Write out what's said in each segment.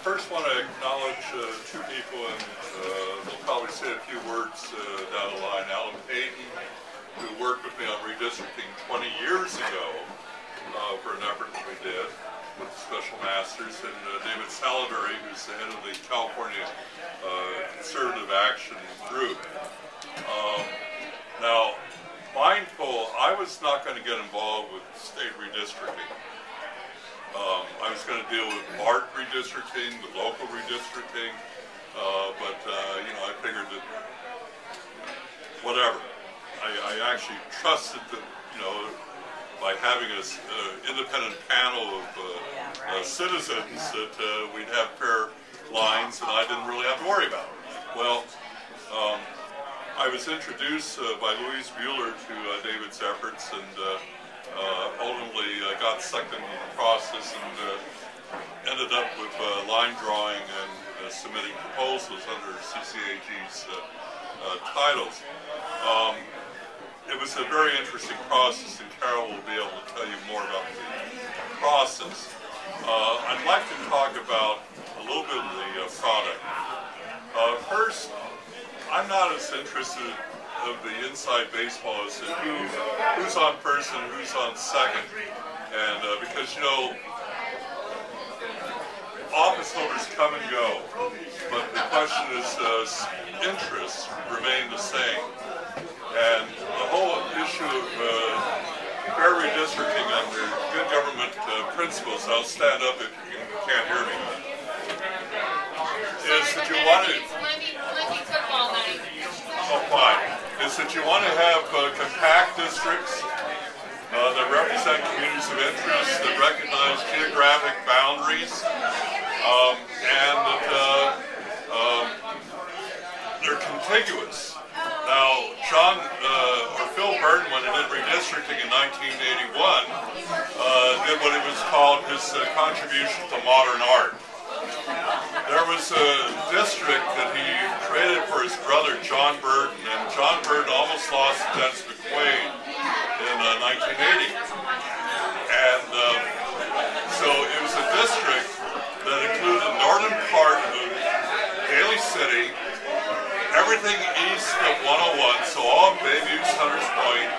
first want to acknowledge two people, and they'll probably say a few words down the line. Alan Payton, who worked with me on redistricting 20 years ago for an effort that we did with the Special Masters, and David Salaberry, who's the head of the California Conservative Action Group. Now, mindful, I was not going to get involved with state redistricting. I was going to deal with BART redistricting, with local redistricting, but you know, I figured that whatever. I actually trusted that, you know, by having an independent panel of citizens that we'd have fair lines, and I didn't really have to worry about it. Well, I was introduced by Louise Bueller to David's efforts, and ultimately got sucked into the process and ended up with line drawing and submitting proposals under CCAG's titles. It was a very interesting process, and Carol will be able to tell you more about the process. I'd like to talk about a little bit of the product. First, I'm not as interested of the inside baseball as to who's on first and who's on second. And because, you know, office holders come and go, but the question is interests remain the same. And the whole issue of fair redistricting under good government principles, I'll stand up if you can't hear me, is that you want to... Oh, fine. Is that you want to have compact districts that represent communities of interest, that recognize geographic boundaries, and that they're contiguous. Now, Phil Burton, when he did redistricting in 1981, did what it was called his contribution to modern art. There was a district that he created for his brother, John Burton, and John Burton almost lost to Dennis McQuaid in 1980. And so it was a district that included the northern part of Daly City, everything east of 101, so all of Bayview, Hunters Point,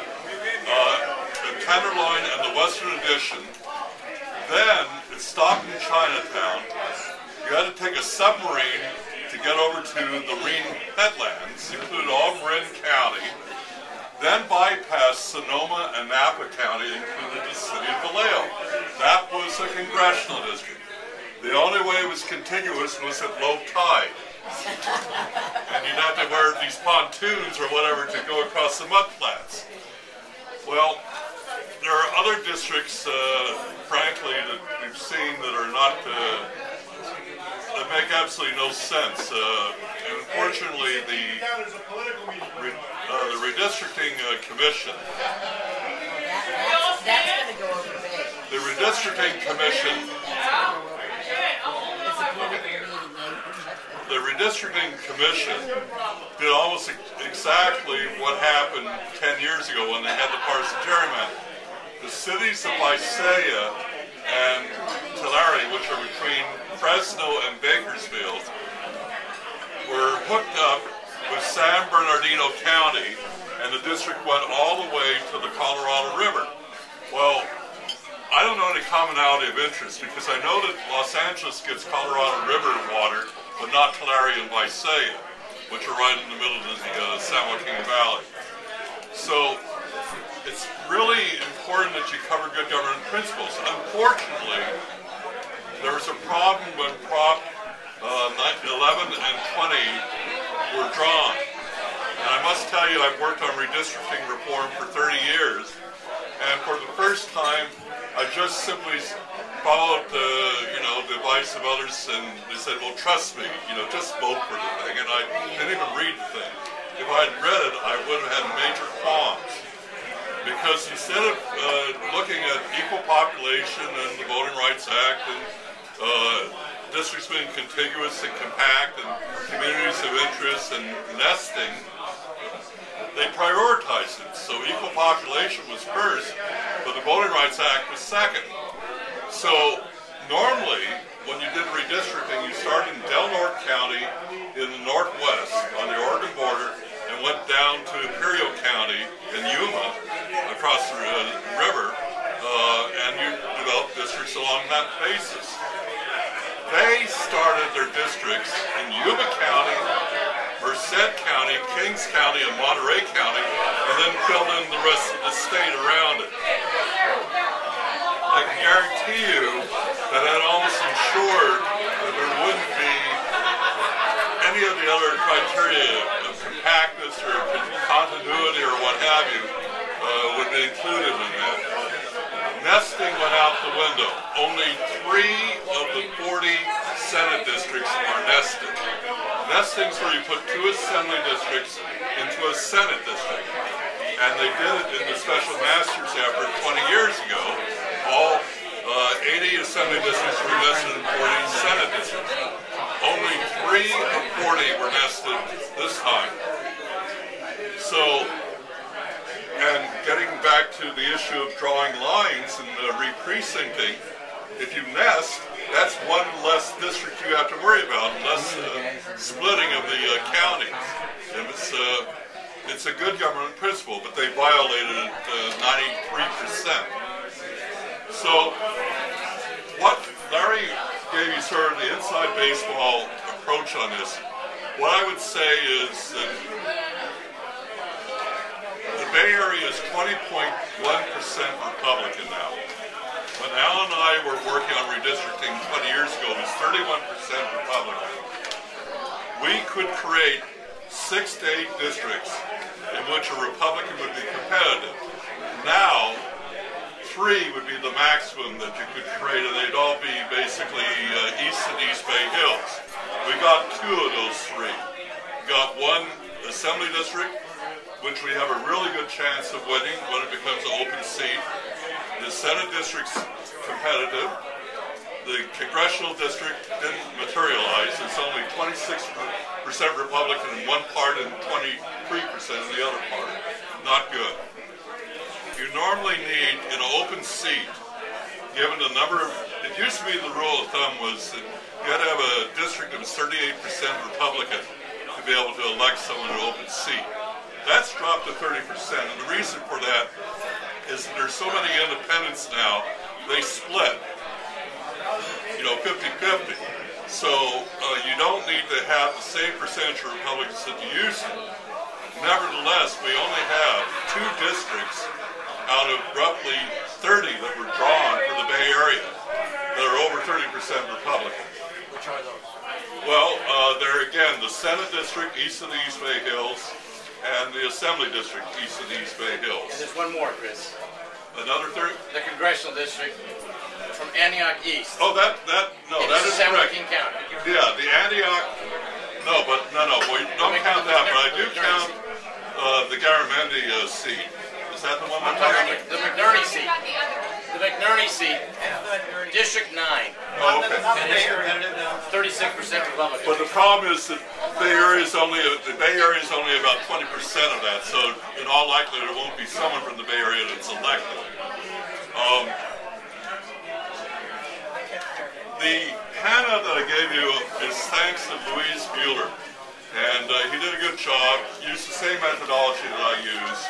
the Tenderloin, and the Western Addition. Then it stopped in Chinatown. You had to take a submarine to get over to the Marin headlands, including all of Marin County, then bypass Sonoma and Napa County, including the city of Vallejo. That was a congressional district. The only way it was contiguous was at low tide. And you'd have to wear these pontoons or whatever to go across the mud flats. Well, there are other districts, frankly, that we've seen that are not, that make absolutely no sense. And unfortunately, the redistricting commission, that's going to go over big. The redistricting commission, the redistricting commission did almost exactly what happened 10 years ago when they had the partisan gerrymandering. The cities of Visalia and Tulare, which are between Fresno and Bakersfield, were hooked up with San Bernardino County, and the district went all the way to the Colorado River. Well, I don't know any commonality of interest, because I know that Los Angeles gets Colorado River water, but not Tulare and Visalia, which are right in the middle of the San Joaquin Valley. So it's really important that you cover good government principles. Unfortunately, there was a problem when Prop 11 and 20 were drawn. And I must tell you, I've worked on redistricting reform for 30 years, and for the first time, I just simply followed the, you know, the advice of others, and they said, well, trust me, you know, just vote for the thing. And I didn't even read the thing. If I had read it, I would have had major qualms. Because instead of looking at equal population and the Voting Rights Act and districts being contiguous and compact and communities of interest and nesting, they prioritized it. So equal population was first, but the Voting Rights Act was second. So normally, when you did redistricting, you started in Del Norte County in the northwest on the Oregon border and went down to Imperial County in Yuma across the river, and you developed districts along that basis. They started their districts in Yuma County, Merced County, Kings County, and Monterey County, and then filled in the rest of the state around it. I can guarantee you that that almost ensured that there wouldn't be any of the other criteria of compactness or continuity or what have you would be included in that. Nesting went out the window. Only 3 of the 40 Senate districts are nested. Nesting is where you put 2 assembly districts into a Senate district. And they did it in the special masters effort 20 years ago. All 80 assembly districts were nested in 40 Senate districts. Only 3 of 40 were nested this time. So, and getting back to the issue of drawing lines and re-precincting, if you nest, that's one less district you have to worry about, less splitting of the counties. And it's a good government principle, but they violated it 93%. So, what Larry gave you sort of the inside baseball approach on this. What I would say is that the Bay Area is 20.1% Republican now. When Al and I were working on redistricting 20 years ago, it was 31% Republican. We could create 6 to 8 districts in which a Republican would be competitive. Now, 3 would be the maximum that you could create, and they'd all be basically east and East Bay Hills. We got 2 of those 3. We got 1 assembly district, which we have a really good chance of winning when it becomes an open seat. The Senate district's competitive. The congressional district didn't materialize. It's only 26% Republican in one part and 23% in the other part. Not good. You normally need, in an open seat, given the number of, it used to be the rule of thumb was that you had to have a district that was 38% Republican to be able to elect someone in an open seat. That's dropped to 30%, and the reason for that is that there's so many independents now, they split, 50-50. So you don't need to have the same percentage of Republicans that you used to. Nevertheless, we only have 2 districts out of roughly 30 that were drawn for the Bay Area that are over 30% Republican. Which are those? Well, they're again the Senate district east of the East Bay Hills and the Assembly district east of the East Bay Hills. And there's one more, Chris. Another 30? The congressional district from Antioch East. Oh, that is correct. King County. Yeah, the Antioch. No, we don't count that, but I do count the Garamendi seat. Is that the one we're talking about? The McNerney seat. The McNerney seat. District 9. Oh, okay. 36% Republican. But the problem is that the Bay Area is only about 20% of that. So in all likelihood, it won't be someone from the Bay Area that's elected. The handout that I gave you is thanks to Louise Mueller, and he did a good job. Used the same methodology that I use.